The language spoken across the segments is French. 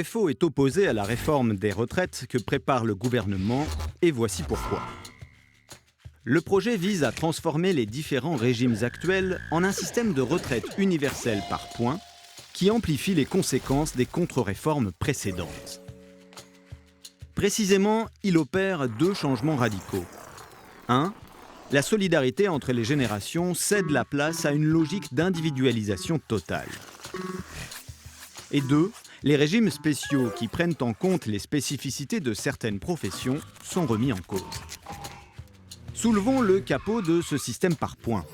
FO est opposé à la réforme des retraites que prépare le gouvernement, et voici pourquoi. Le projet vise à transformer les différents régimes actuels en un système de retraite universel par points qui amplifie les conséquences des contre-réformes précédentes. Précisément, il opère deux changements radicaux. 1. La solidarité entre les générations cède la place à une logique d'individualisation totale. Et 2. Les régimes spéciaux qui prennent en compte les spécificités de certaines professions sont remis en cause. Soulevons le capot de ce système par points.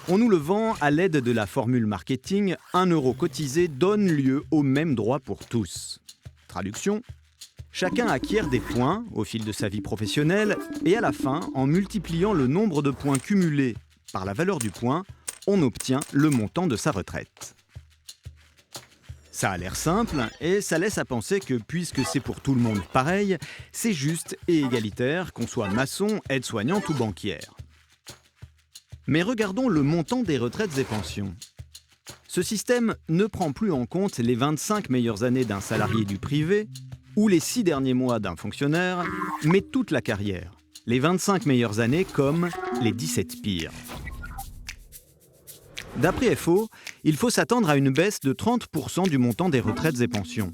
On nous le vend à l'aide de la formule marketing « 1 euro cotisé donne lieu aux mêmes droits pour tous ». Traduction : chacun acquiert des points au fil de sa vie professionnelle et à la fin, en multipliant le nombre de points cumulés par la valeur du point, on obtient le montant de sa retraite. Ça a l'air simple et ça laisse à penser que puisque c'est pour tout le monde pareil, c'est juste et égalitaire qu'on soit maçon, aide-soignante ou banquière. Mais regardons le montant des retraites et pensions. Ce système ne prend plus en compte les 25 meilleures années d'un salarié du privé ou les 6 derniers mois d'un fonctionnaire, mais toute la carrière. Les 25 meilleures années comme les 17 pires. D'après FO, il faut s'attendre à une baisse de 30% du montant des retraites et pensions.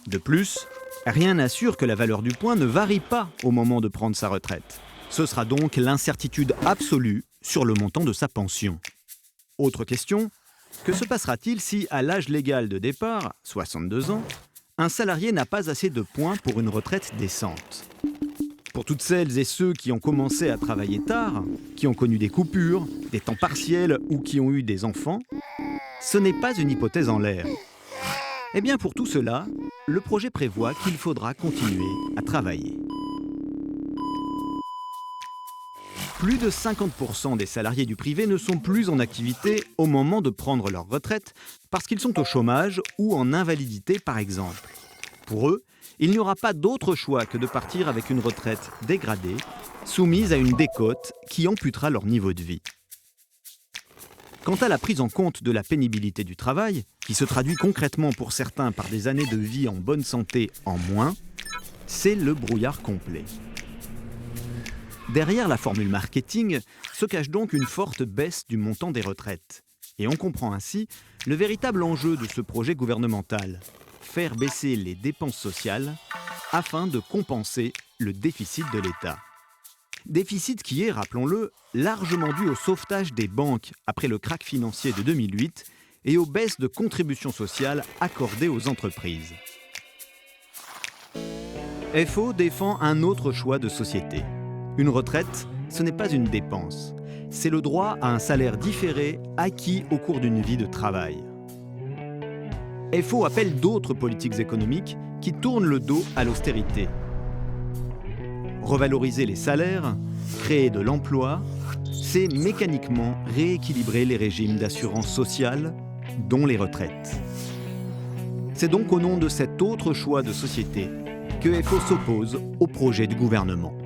De plus, rien n'assure que la valeur du point ne varie pas au moment de prendre sa retraite. Ce sera donc l'incertitude absolue sur le montant de sa pension. Autre question, que se passera-t-il si, à l'âge légal de départ, 62 ans, un salarié n'a pas assez de points pour une retraite décente ? Pour toutes celles et ceux qui ont commencé à travailler tard, qui ont connu des coupures, des temps partiels ou qui ont eu des enfants, ce n'est pas une hypothèse en l'air. Eh bien pour tout cela, le projet prévoit qu'il faudra continuer à travailler. Plus de 50% des salariés du privé ne sont plus en activité au moment de prendre leur retraite parce qu'ils sont au chômage ou en invalidité par exemple. Pour eux, il n'y aura pas d'autre choix que de partir avec une retraite dégradée, soumise à une décote qui amputera leur niveau de vie. Quant à la prise en compte de la pénibilité du travail, qui se traduit concrètement pour certains par des années de vie en bonne santé en moins, c'est le brouillard complet. Derrière la formule marketing se cache donc une forte baisse du montant des retraites. Et on comprend ainsi le véritable enjeu de ce projet gouvernemental. Faire baisser les dépenses sociales afin de compenser le déficit de l'État. Déficit qui est, rappelons-le, largement dû au sauvetage des banques après le krach financier de 2008 et aux baisses de contributions sociales accordées aux entreprises. FO défend un autre choix de société. Une retraite, ce n'est pas une dépense. C'est le droit à un salaire différé acquis au cours d'une vie de travail. FO appelle d'autres politiques économiques qui tournent le dos à l'austérité. Revaloriser les salaires, créer de l'emploi, c'est mécaniquement rééquilibrer les régimes d'assurance sociale, dont les retraites. C'est donc au nom de cet autre choix de société que FO s'oppose au projet du gouvernement.